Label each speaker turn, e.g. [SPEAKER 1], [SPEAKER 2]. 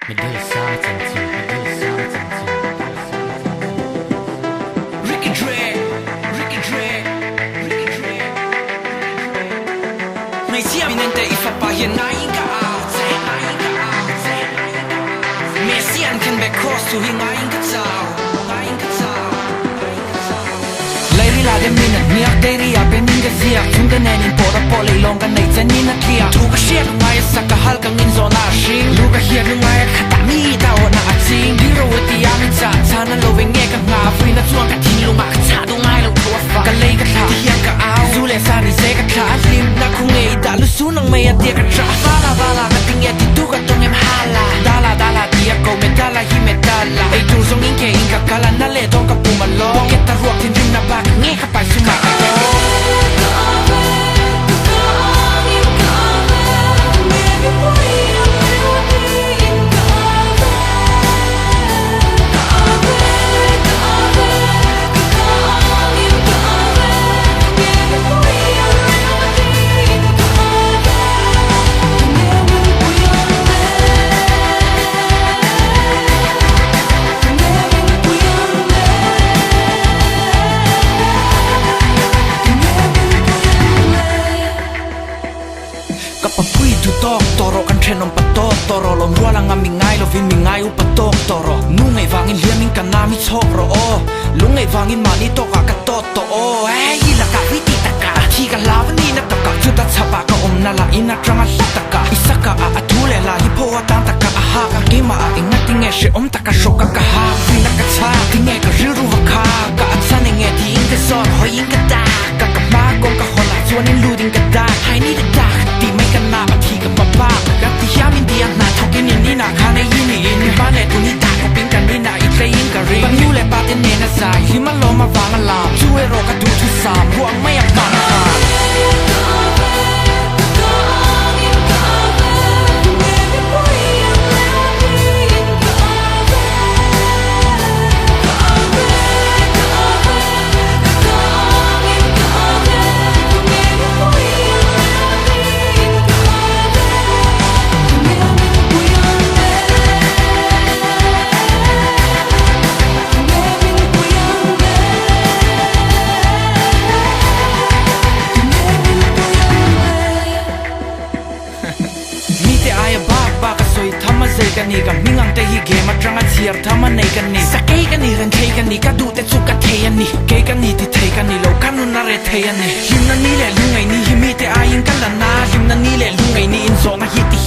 [SPEAKER 1] Medusa tentu, Medusa tentu.
[SPEAKER 2] Ricky Dre, Ricky Dre, Ricky Dre. Mai sia minente I fa pa yen na inga out, na inga out, me sian kan be cross to hinga inga tao, na inga tao. Lady la de minute, niak dairy up in inga zia, tunga nenin pora pole longa nei zanina clear. Tuga shit ngai saka halka ngin zona shing, luga here ngai khata mi da ona ating. Hero with the amin sa, sana loving nge ka nga, free na chuang ka tin lunga ka cha do ngai lo tua fa. Ka lei ka tha, hian ka au, zule sa ni se ka tha, lim na kung ei da lu su nang mai atia ka tra. Bala bala ka ting e ti tu ka tong em hala. Dala dala dia ko me dala hi me dala. Ei tu zong inke inka kala na le dong ka pumalo. Pocket ta ruak tin rim na bak nge ka pa su ma ka to. Kapapui tu tok toro kan trenom patok toro lom ruala nga mingai lo vin mingai u patok toro nungai wangin liaming kanami chokro o lungai wangin mani to ka toto o hey ila ka viti taka thi ka lavani na taka chuta chapa ka omna la ina tranga taka isaka a atule la hipo atan taka a ha ka kima a ingating e she taka shoka ka ha vina ka cha tinge ka riru ka ka atsane nge ti inga son hoi inga da ka ma kong ka hola chuanin luding ka da hai ni da ti mai ka na pa thi ka pa pa ka ti hiamin ti an na thokin ni na kha nei yin in ba le tu ni ta ko ping kan ni na I play in ka ring pa new le pa tin ne na sai hi ma lo ma wang la chu e ro ka du thu sa ruang mai a pa na Kani ka mingang te hi game atanga chiar thama nei kani sakai kani ran thei kani ka du te chu ka thei ani ke kani ti thei kani lo kanu na re thei ani himna ni le lungai ni himi te ain kala na himna ni le lungai ni in so na hi ti